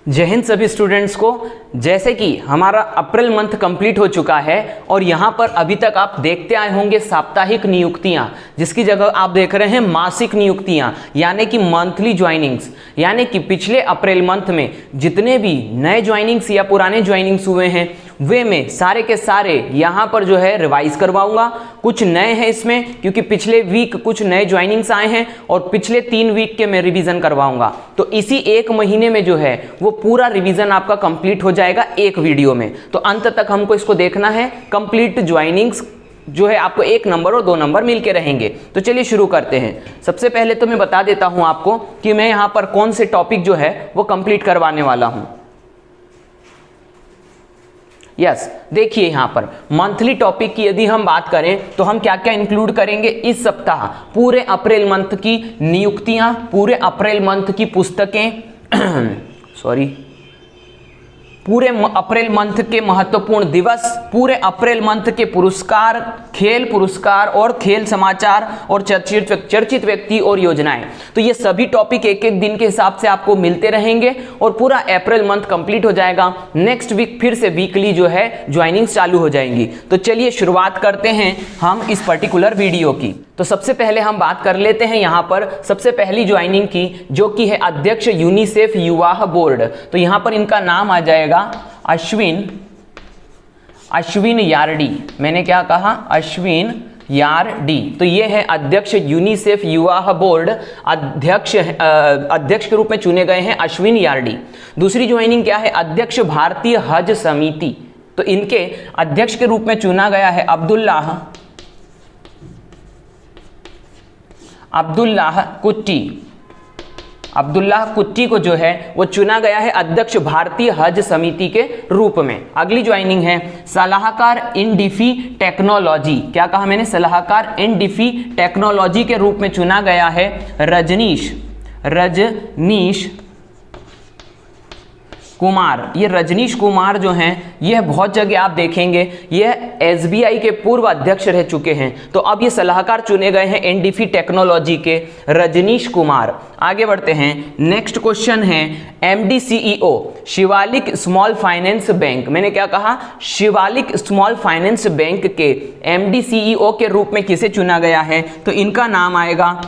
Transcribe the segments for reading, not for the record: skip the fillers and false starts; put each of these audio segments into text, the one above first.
जय हिंद सभी स्टूडेंट्स को। जैसे कि हमारा अप्रैल मंथ कंप्लीट हो चुका है और यहाँ पर अभी तक आप देखते आए होंगे साप्ताहिक नियुक्तियाँ, जिसकी जगह आप देख रहे हैं मासिक नियुक्तियाँ यानी कि मंथली ज्वाइनिंग्स। यानी कि पिछले अप्रैल मंथ में जितने भी नए ज्वाइनिंग्स या पुराने ज्वाइनिंग्स हुए हैं वे मैं सारे के सारे यहाँ पर जो है रिवाइज करवाऊंगा। कुछ नए हैं इसमें क्योंकि पिछले वीक कुछ नए ज्वाइनिंग्स आए हैं और पिछले 3 वीक के मैं रिवीजन करवाऊंगा। तो इसी 1 महीने में जो है वो पूरा रिवीजन आपका कंप्लीट हो जाएगा एक वीडियो में। तो अंत तक हमको इसको देखना है। कंप्लीट ज्वाइनिंग्स जो है आपको 1 नंबर और 2 नंबर मिलके रहेंगे। तो चलिए शुरू करते हैं। सबसे पहले तो मैं बता देता हूं आपको कि मैं यहाँ पर कौन से टॉपिक जो है वो कंप्लीट करवाने वाला हूं। यस, देखिए यहाँ पर मंथली टॉपिक की यदि हम बात करें तो हम क्या क्या इंक्लूड करेंगे इस सप्ताह। पूरे अप्रैल मंथ की नियुक्तियां, पूरे अप्रैल मंथ की पुस्तकें पूरे अप्रैल मंथ के महत्वपूर्ण दिवस, पूरे अप्रैल मंथ के पुरस्कार, खेल पुरस्कार और खेल समाचार और चर्चित व्यक्ति और योजनाएं। तो ये सभी टॉपिक एक एक दिन के हिसाब से आपको मिलते रहेंगे और पूरा अप्रैल मंथ कंप्लीट हो जाएगा। नेक्स्ट वीक फिर से वीकली जो है ज्वाइनिंग्स चालू हो जाएंगी। तो चलिए शुरुआत करते हैं हम इस पर्टिकुलर वीडियो की। तो सबसे पहले हम बात कर लेते हैं यहाँ पर सबसे पहली ज्वाइनिंग की, जो कि है अध्यक्ष यूनिसेफ युवा बोर्ड। तो यहाँ पर इनका नाम आ जाएगा अश्विन यार्डी। मैंने क्या कहा? अश्विन यार्डी। तो ये है अध्यक्ष यूनिसेफ युवा बोर्ड। अध्यक्ष के रूप में चुने गए हैं अश्विन यार्डी। दूसरी ज्वाइनिंग क्या है? अध्यक्ष भारतीय हज समिति। तो इनके अध्यक्ष के रूप में चुना गया है अब्दुल्लाह कुट्टी को जो है वो चुना गया है अध्यक्ष भारतीय हज समिति के रूप में। अगली ज्वाइनिंग है सलाहकार एनडीफी टेक्नोलॉजी। क्या कहा मैंने? सलाहकार एनडीफी टेक्नोलॉजी के रूप में चुना गया है रजनीश कुमार। ये रजनीश कुमार जो हैं ये बहुत जगह आप देखेंगे ये एसबीआई के पूर्व अध्यक्ष रह चुके हैं। तो अब ये सलाहकार चुने गए हैं एनडीफी टेक्नोलॉजी के रजनीश कुमार। आगे बढ़ते हैं। नेक्स्ट क्वेश्चन है MD CEO Shivalik small finance bank. मैंने क्या कहा? शिवालिक स्मॉल फाइनेंस बैंक के एमडी सीईओ के रूप में किसे चुना गया है? तो इनका नाम आएगा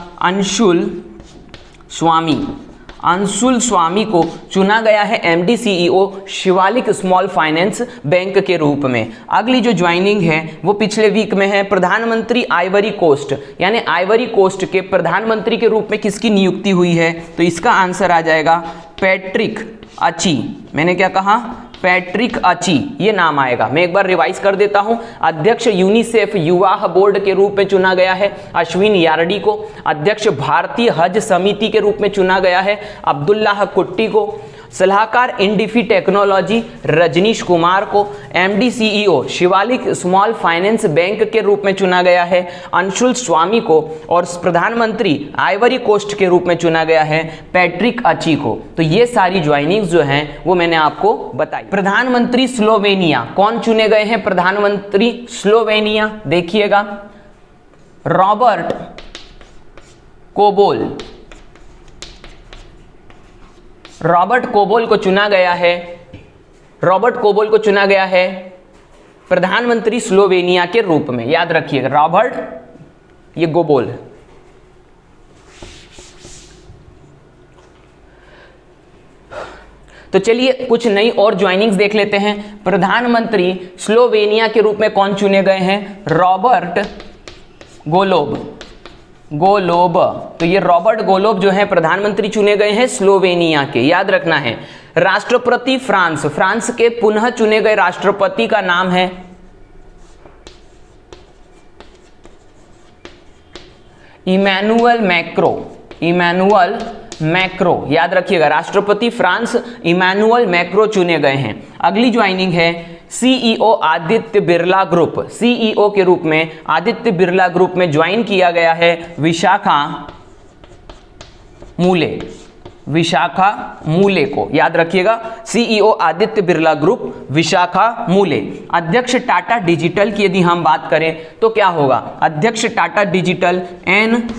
अंशुल स्वामी को चुना गया है MD CEO Shivalik small finance bank के रूप में। अगली जो ज्वाइनिंग है वो पिछले वीक में है प्रधानमंत्री आइवरी कोस्ट। यानी आइवरी कोस्ट के प्रधानमंत्री के रूप में किसकी नियुक्ति हुई है? तो इसका आंसर आ जाएगा पैट्रिक अची। मैंने क्या कहा? पैट्रिक अची ये नाम आएगा। मैं एक बार रिवाइज कर देता हूं। अध्यक्ष यूनिसेफ युवा बोर्ड के रूप में चुना गया है अश्विन यार्डी को। अध्यक्ष भारतीय हज समिति के रूप में चुना गया है अब्दुल्लाह कुट्टी को। सलाहकार एनडीफी टेक्नोलॉजी रजनीश कुमार को। MD CEO Shivalik small finance bank के रूप में चुना गया है अंशुल स्वामी को। और प्रधानमंत्री आइवरी कोस्ट के रूप में चुना गया है पैट्रिक अची को। तो ये सारी ज्वाइनिंग्स जो हैं वो मैंने आपको बताई। प्रधानमंत्री स्लोवेनिया कौन चुने गए हैं? प्रधानमंत्री स्लोवेनिया देखिएगा रॉबर्ट कोबोल को चुना गया है प्रधानमंत्री स्लोवेनिया के रूप में। याद रखिएगा रॉबर्ट ये गोबोल। तो चलिए कुछ नई और ज्वाइनिंग्स देख लेते हैं। प्रधानमंत्री स्लोवेनिया के रूप में कौन चुने गए हैं? Robert Globe. तो ये रॉबर्ट गोलोब जो है प्रधानमंत्री चुने गए हैं स्लोवेनिया के। याद रखना है। राष्ट्रपति फ्रांस के पुनः चुने गए राष्ट्रपति का नाम है इमैनुअल मैक्रो। याद रखिएगा राष्ट्रपति फ्रांस इमैनुअल मैक्रो चुने गए हैं। अगली ज्वाइनिंग है CEO Aditya Birla group. CEO के रूप में आदित्य बिरला ग्रुप में ज्वाइन किया गया है विशाखा मूले को। याद रखिएगा सीईओ आदित्य बिरला ग्रुप विशाखा मूले। अध्यक्ष टाटा डिजिटल की यदि हम बात करें तो क्या होगा? अध्यक्ष टाटा डिजिटल एन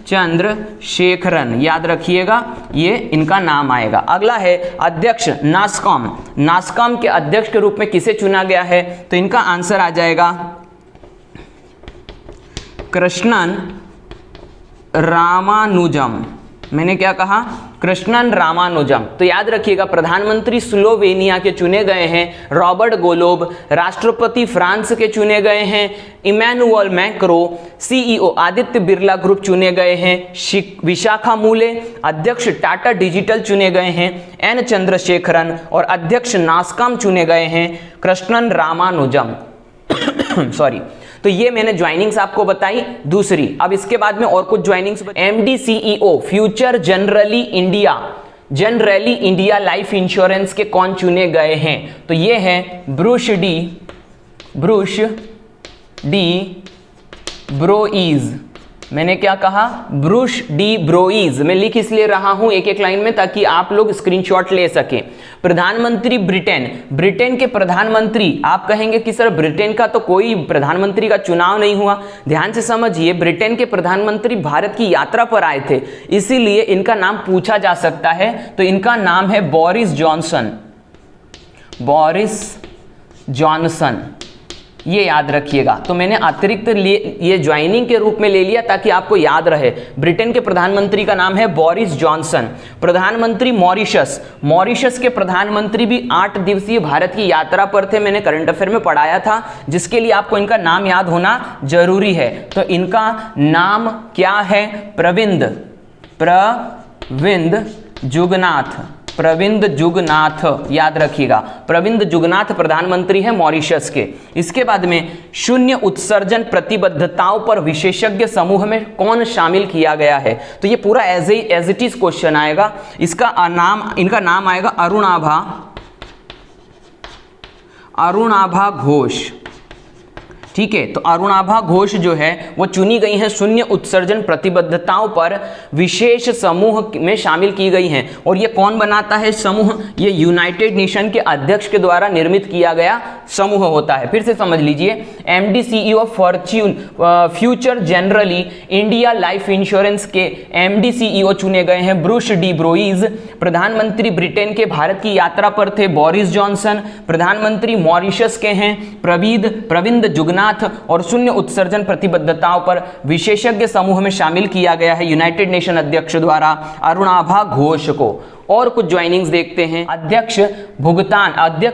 चंद्रशेखरन, याद रखिएगा ये इनका नाम आएगा। अगला है अध्यक्ष नास्कॉम। नास्कॉम के अध्यक्ष के रूप में किसे चुना गया है? तो इनका आंसर आ जाएगा कृष्णन रामानुजम। मैंने क्या कहा? कृष्णन रामानुजम। तो याद रखिएगा प्रधानमंत्री स्लोवेनिया के चुने गए हैं रॉबर्ट गोलोब, राष्ट्रपति फ्रांस के चुने गए हैं Emmanuel Macron, CEO Aditya Birla group चुने गए हैं विशाखा मूले, अध्यक्ष टाटा डिजिटल चुने गए हैं एन चंद्रशेखरन और अध्यक्ष नास्कॉम चुने गए हैं कृष्णन रामानुजम। सॉरी। तो ये मैंने ज्वाइनिंग्स आपको बताई। दूसरी, अब इसके बाद में और कुछ joinings. MD CEO future generally India life insurance के कौन चुने गए हैं? तो ये है ब्रूस डी ब्रोइज। मैंने क्या कहा? Bruce D ब्रोइज। मैं लिख इसलिए रहा हूं एक एक लाइन में ताकि आप लोग स्क्रीनशॉट ले सकें। प्रधानमंत्री ब्रिटेन के प्रधानमंत्री। आप कहेंगे कि सर ब्रिटेन का तो कोई प्रधानमंत्री का चुनाव नहीं हुआ। ध्यान से समझिए, ब्रिटेन के प्रधानमंत्री भारत की यात्रा पर आए थे, इसीलिए इनका नाम पूछा जा सकता है। तो इनका नाम है बोरिस जॉनसन, ये याद रखिएगा। तो मैंने अतिरिक्त ये ज्वाइनिंग के रूप में ले लिया ताकि आपको याद रहे। ब्रिटेन के प्रधानमंत्री का नाम है बोरिस जॉनसन। प्रधानमंत्री मॉरिशस के प्रधानमंत्री भी 8 दिवसीय भारत की यात्रा पर थे, मैंने करंट अफेयर में पढ़ाया था, जिसके लिए आपको इनका नाम याद होना जरूरी है। तो इनका नाम क्या है? प्रविंद जुगनाथ, याद रखिएगा। प्रविंद जुगनाथ प्रधानमंत्री है मॉरिशस के। इसके बाद में शून्य उत्सर्जन प्रतिबद्धताओं पर विशेषज्ञ समूह में कौन शामिल किया गया है? तो ये पूरा एज इट इज क्वेश्चन आएगा। इनका नाम आएगा अरुणाभा घोष। ठीक है, तो अरुणाभा घोष जो है वो चुनी गई हैं शून्य उत्सर्जन प्रतिबद्धताओं पर विशेष समूह में शामिल की गई हैं। और ये कौन बनाता है समूह? ये यूनाइटेड नेशन के अध्यक्ष के द्वारा निर्मित किया गया समूह होता है। फिर से समझ लीजिए, MD CEO future generally India life insurance के MD CEO चुने गए हैं ब्रूस डी ब्रोइज। प्रधानमंत्री ब्रिटेन के भारत की यात्रा पर थे बोरिस जॉनसन। प्रधानमंत्री मॉरिशस के हैं प्रविंद जुगनाथ। और शून्य उत्सर्जन प्रतिबद्धताओं पर विशेषज्ञ समूह में शामिल किया गया है यूनाइटेड नेशन अध्यक्ष द्वारा अरुणाभा घोष को। और कुछ ज्वाइनिंग्स देखते हैं। अध्यक्ष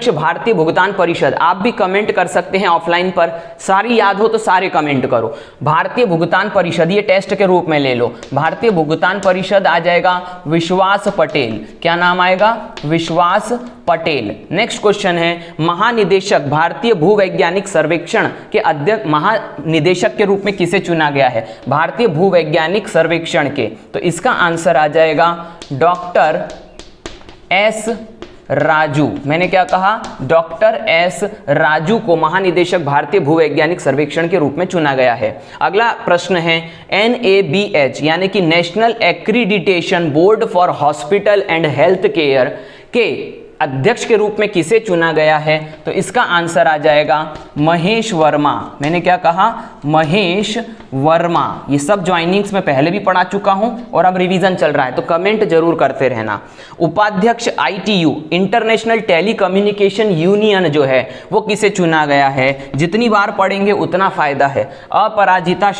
भारतीय भुगतान परिषद। आप भी कमेंट कर सकते हैं ऑफलाइन पर, सारी याद हो तो सारे कमेंट करो। भारतीय भुगतान परिषद, ये टेस्ट के रूप में ले लो। भारतीय भुगतान परिषद आ जाएगा विश्वास पटेल। क्या नाम आएगा? विश्वास पटेल। नेक्स्ट क्वेश्चन है महानिदेशक भारतीय भूवैज्ञानिक सर्वेक्षण के अध्यक्ष महानिदेशक के रूप में किसे चुना गया है? भारतीय भूवैज्ञानिक सर्वेक्षण के। तो इसका आंसर आ जाएगा डॉक्टर S राजू। मैंने क्या कहा? डॉक्टर S राजू को महानिदेशक भारतीय भूवैज्ञानिक सर्वेक्षण के रूप में चुना गया है। अगला प्रश्न है NABH यानी कि national accreditation board for hospital and health care के अध्यक्ष के रूप में किसे चुना गया है? तो इसका आंसर आ जाएगा महेश वर्मा। मैंने क्या कहा? महेश वर्मा। ये सब ज्वाइनिंग्स में पहले भी पढ़ा चुका हूं और अब रिवीजन चल रहा है, तो कमेंट जरूर करते रहना। उपाध्यक्ष ITU इंटरनेशनल टेलीकम्युनिकेशन यूनियन जो है वो किसे चुना गया है? जितनी बार पढ़ेंगे उतना फायदा है। अपराजिता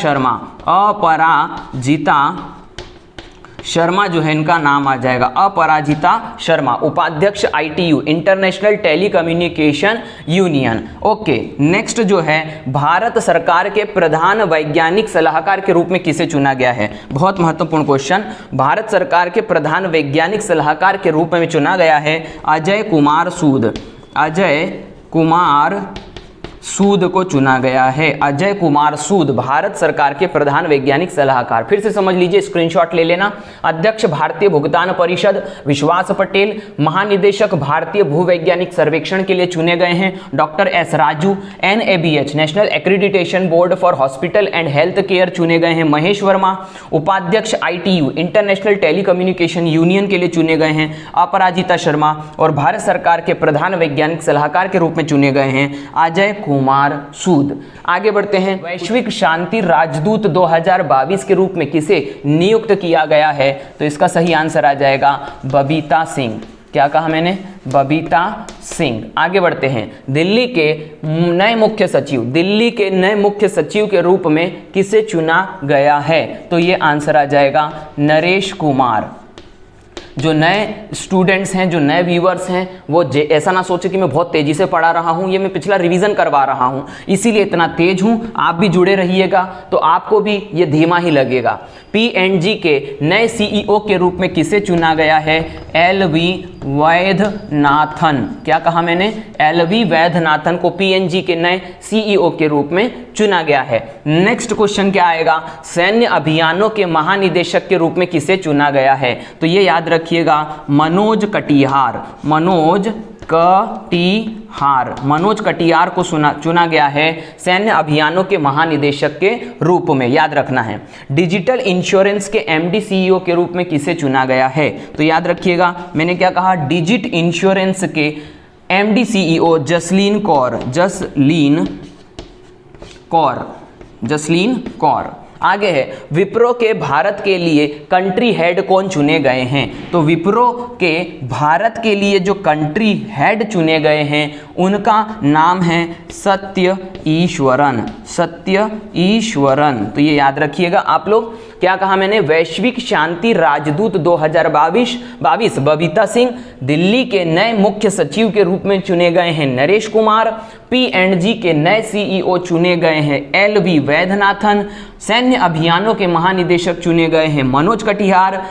शर्मा जो है इनका नाम आ जाएगा, अपराजिता शर्मा। उपाध्यक्ष ITU international telecommunication union. Okay, next जो है भारत सरकार के प्रधान वैज्ञानिक सलाहकार के रूप में किसे चुना गया है? बहुत महत्वपूर्ण क्वेश्चन। भारत सरकार के प्रधान वैज्ञानिक सलाहकार के रूप में चुना गया है अजय कुमार सूद को चुना गया है। अजय कुमार सूद भारत सरकार के प्रधान वैज्ञानिक सलाहकार। फिर से समझ लीजिए, स्क्रीनशॉट ले लेना। अध्यक्ष भारतीय भुगतान परिषद विश्वास पटेल। महानिदेशक भारतीय भूवैज्ञानिक सर्वेक्षण के लिए चुने गए हैं doctor S Raju. NABH national accreditation board for hospital and health care चुने गए हैं महेश वर्मा। उपाध्यक्ष ITU इंटरनेशनल टेलीकम्युनिकेशन यूनियन के लिए चुने गए हैं अपराजिता शर्मा। और भारत सरकार के प्रधान वैज्ञानिक सलाहकार के रूप में चुने गए हैं अजय कुमार सूद। आगे बढ़ते हैं, वैश्विक शांति राजदूत 2022 के रूप में किसे नियुक्त किया गया है? तो इसका सही आंसर आ जाएगा बबीता सिंह। क्या कहा मैंने? बबीता सिंह। आगे बढ़ते हैं, दिल्ली के नए मुख्य सचिव के रूप में किसे चुना गया है? तो ये आंसर आ जाएगा नरेश कुमार। जो नए स्टूडेंट्स हैं, जो नए व्यूअर्स हैं, वो ऐसा ना सोचे कि मैं बहुत तेजी से पढ़ा रहा हूँ, ये मैं पिछला रिवीजन करवा रहा हूँ इसीलिए इतना तेज हूँ। आप भी जुड़े रहिएगा तो आपको भी ये धीमा ही लगेगा। P&G के नए CEO के रूप में किसे चुना गया है? LV वैद्यनाथन। क्या कहा मैंने? LV वैद्यनाथन को P&G के नए CEO के रूप में चुना गया है। नेक्स्ट क्वेश्चन क्या आएगा? सैन्य अभियानों के महानिदेशक के रूप में किसे चुना गया है? तो ये याद रखिएगा, मनोज कटियार को चुना गया है सैन्य अभियानों के महानिदेशक के रूप में, याद रखना है। डिजिटल इंश्योरेंस के MD CEO के रूप में किसे चुना गया है? तो याद रखिएगा, मैंने क्या कहा? डिजिट इंश्योरेंस के MD CEO जसलीन कौर। आगे है, विप्रो के भारत के लिए कंट्री हेड कौन चुने गए हैं? तो विप्रो के भारत के लिए जो कंट्री हेड चुने गए हैं उनका नाम है सत्य ईश्वरन। तो ये याद रखिएगा आप लोग। क्या कहा मैंने? वैश्विक शांति राजदूत 2022 बबीता सिंह। दिल्ली के नए मुख्य सचिव के रूप में चुने गए हैं नरेश कुमार। P&G के नए CEO चुने गए हैं LV वैद्यनाथन। सैन्य अभियानों के महानिदेशक चुने गए हैं मनोज कटियार।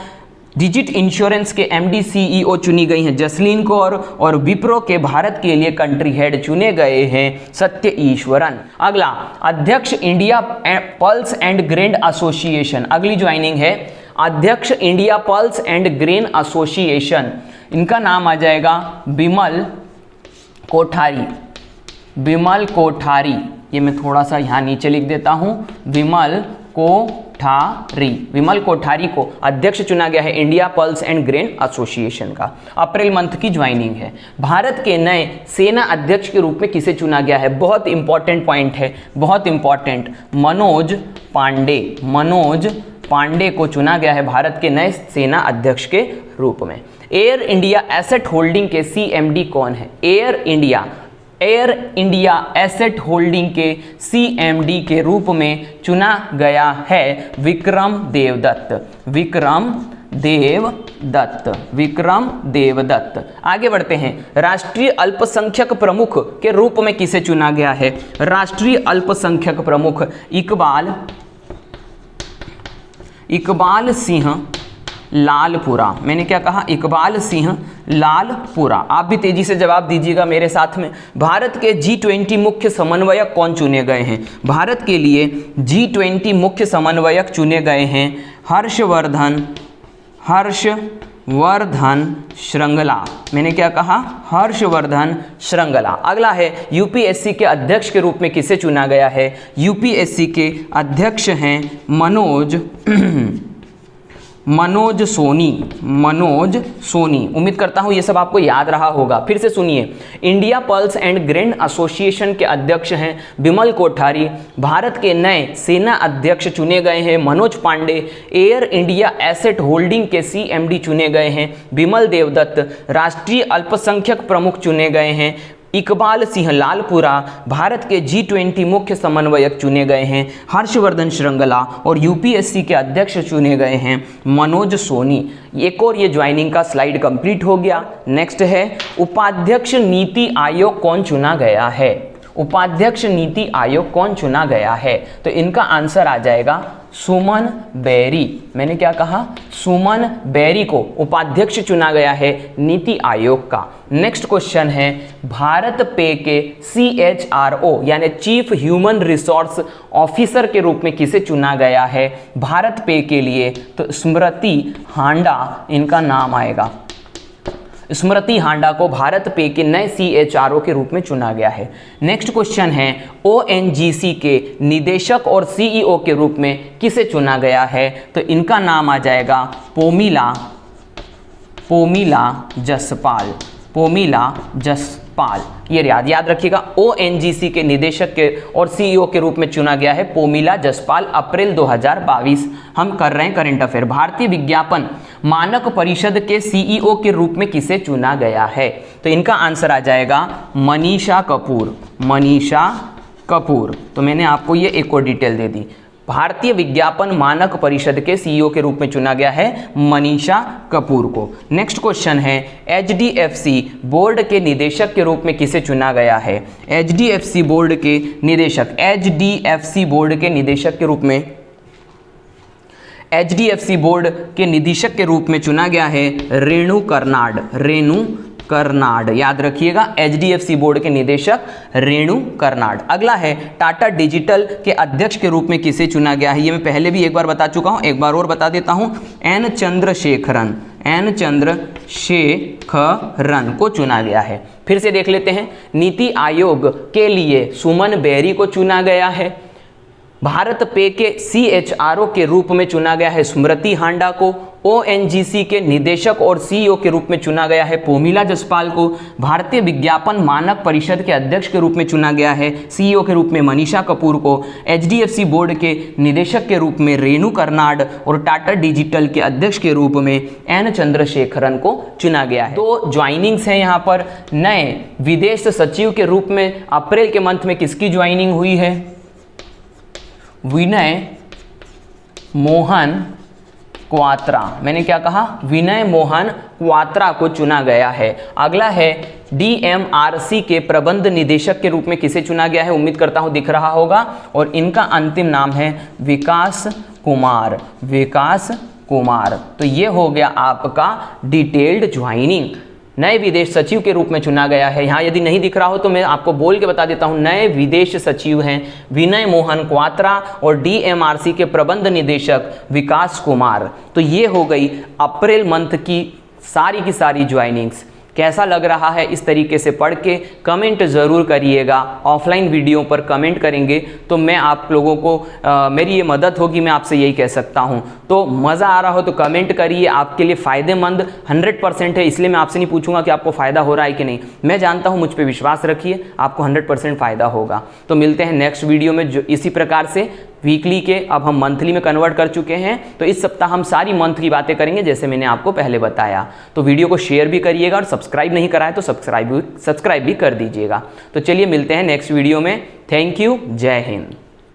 डिजिट इंश्योरेंस के MD CEO चुनी गई हैं जसलीन कौर। और विप्रो के भारत के लिए कंट्री हेड चुने गए हैं सत्य ईश्वरन। अगला, अध्यक्ष India pulse and grain association. अगली ज्वाइनिंग है अध्यक्ष India pulse and grain association. इनका नाम आ जाएगा बिमल कोठारी। ये मैं थोड़ा सा यहाँ नीचे लिख देता हूँ, विमल कोठारी को अध्यक्ष चुना गया है India pulse and grain association का। अप्रैल मंथ की ज्वाइनिंग है। भारत के नए सेना अध्यक्ष के रूप में किसे चुना गया है? बहुत इंपॉर्टेंट पॉइंट है, बहुत इंपॉर्टेंट। मनोज पांडे को चुना गया है भारत के नए सेना अध्यक्ष के रूप में। एयर इंडिया एसेट होल्डिंग के CMD कौन है? एयर इंडिया एसेट होल्डिंग के CMD के रूप में चुना गया है विक्रम देवदत्त। आगे बढ़ते हैं, राष्ट्रीय अल्पसंख्यक प्रमुख के रूप में किसे चुना गया है? राष्ट्रीय अल्पसंख्यक प्रमुख इकबाल सिंह लालपुरा। मैंने क्या कहा? इकबाल सिंह लालपुरा। आप भी तेजी से जवाब दीजिएगा मेरे साथ में। भारत के G20 मुख्य समन्वयक कौन चुने गए हैं? भारत के लिए G20 मुख्य समन्वयक चुने गए हैं हर्षवर्धन श्रृंगला। मैंने क्या कहा? हर्षवर्धन श्रृंगला। अगला है, UPSC के अध्यक्ष के रूप में किसे चुना गया है? UPSC के अध्यक्ष हैं मनोज सोनी। उम्मीद करता हूं ये सब आपको याद रहा होगा। फिर से सुनिए, India pulse and grain association के अध्यक्ष हैं बिमल कोठारी। भारत के नए सेना अध्यक्ष चुने गए हैं Manoj Pande. Air India asset holding के CMD चुने गए हैं बिमल देवदत्त। राष्ट्रीय अल्पसंख्यक प्रमुख चुने गए हैं इकबाल सिंह लालपुरा। भारत के G20 मुख्य समन्वयक चुने गए हैं हर्षवर्धन श्रृंगला। और UPSC के अध्यक्ष चुने गए हैं मनोज सोनी। एक और ये ज्वाइनिंग का स्लाइड कंप्लीट हो गया। नेक्स्ट है, उपाध्यक्ष नीति आयोग कौन चुना गया है? उपाध्यक्ष नीति आयोग कौन चुना गया है? तो इनका आंसर आ जाएगा सुमन बेरी। मैंने क्या कहा? सुमन बेरी को उपाध्यक्ष चुना गया है नीति आयोग का। नेक्स्ट क्वेश्चन है, भारत पे के CHRO यानी चीफ ह्यूमन रिसोर्स ऑफिसर के रूप में किसे चुना गया है भारत पे के लिए? तो स्मृति हांडा इनका नाम आएगा। स्मृति हांडा को भारत पे के नए CHRO के रूप में चुना गया है। नेक्स्ट क्वेश्चन है, ONGC के निदेशक और CEO के रूप में किसे चुना गया है? तो इनका नाम आ जाएगा पोमिला पाल, ये याद रखिएगा। ओएनजीसी के निदेशक के और सीईओ के रूप में चुना गया है पोमिला जसपाल, अप्रैल 2022। हम कर रहे हैं करंट अफेयर। भारतीय विज्ञापन मानक परिषद के सीईओ के रूप में किसे चुना गया है? तो इनका आंसर आ जाएगा मनीषा कपूर, मनीषा कपूर। तो मैंने आपको ये एक और डिटेल दे दी। भारतीय विज्ञापन मानक परिषद के सीईओ के रूप में चुना गया है मनीषा कपूर को। नेक्स्ट क्वेश्चन है, एचडीएफसी बोर्ड के निदेशक के रूप में किसे चुना गया है? एचडीएफसी बोर्ड के निदेशक, एचडीएफसी बोर्ड के निदेशक के रूप में, एचडीएफसी बोर्ड के निदेशक के रूप में चुना गया है रेणु कर्नाड, रेणु कर्नाड, याद रखिएगा। एचडीएफसी बोर्ड के निदेशक रेणु कर्नाड। अगला है, टाटा डिजिटल के अध्यक्ष के रूप में किसे चुना गया है? ये मैं पहले भी एक बार बता चुका हूं, एक बार और बता देता हूं। एन चंद्रशेखरन, एन चंद्रशेखरन को चुना गया है। फिर से देख लेते हैं। नीति आयोग के लिए सुमन बेरी को चुना गया है। भारत पे के सीएचआरओ के रूप में चुना गया है स्मृति हांडा को। ओएनजीसी के निदेशक और सीईओ के रूप में चुना गया है पोमिला जसपाल को। भारतीय विज्ञापन मानक परिषद के अध्यक्ष के रूप में चुना गया है सीईओ के रूप में मनीषा कपूर को। एचडीएफसी बोर्ड के निदेशक के रूप में रेणु कर्नाड और टाटा डिजिटल के अध्यक्ष के रूप में एन चंद्रशेखरन को चुना गया है। तो ज्वाइनिंग्स हैं यहाँ पर। नए विदेश सचिव के रूप में अप्रैल के मंथ में किसकी ज्वाइनिंग हुई है? विनय मोहन क्वात्रा, मैंने क्या कहा? विनय मोहन क्वात्रा को चुना गया है। अगला है, डीएमआरसी के प्रबंध निदेशक के रूप में किसे चुना गया है? उम्मीद करता हूं दिख रहा होगा, और इनका अंतिम नाम है विकास कुमार, विकास कुमार। तो ये हो गया आपका डिटेल्ड ज्वाइनिंग। नए विदेश सचिव के रूप में चुना गया है। यहाँ यदि नहीं दिख रहा हो तो मैं आपको बोल के बता देता हूँ। नए विदेश सचिव हैं विनय मोहन क्वात्रा और डीएमआरसी के प्रबंध निदेशक विकास कुमार। तो ये हो गई अप्रैल मंथ की सारी ज्वाइनिंग्स। कैसा लग रहा है इस तरीके से पढ़ के? कमेंट ज़रूर करिएगा। ऑफलाइन वीडियो पर कमेंट करेंगे तो मैं आप लोगों को मेरी ये मदद होगी, मैं आपसे यही कह सकता हूँ। तो मज़ा आ रहा हो तो कमेंट करिए, आपके लिए फ़ायदेमंद 100% है। इसलिए मैं आपसे नहीं पूछूंगा कि आपको फ़ायदा हो रहा है कि नहीं, मैं जानता हूँ, मुझ पर विश्वास रखिए, आपको 100% फ़ायदा होगा। तो मिलते हैं नेक्स्ट वीडियो में जो इसी प्रकार से वीकली के अब हम मंथली में कन्वर्ट कर चुके हैं। तो इस सप्ताह हम सारी मंथ की बातें करेंगे जैसे मैंने आपको पहले बताया। तो वीडियो को शेयर भी करिएगा और सब्सक्राइब नहीं करा है तो सब्सक्राइब भी कर दीजिएगा। तो चलिए मिलते हैं नेक्स्ट वीडियो में। थैंक यू, जय हिंद।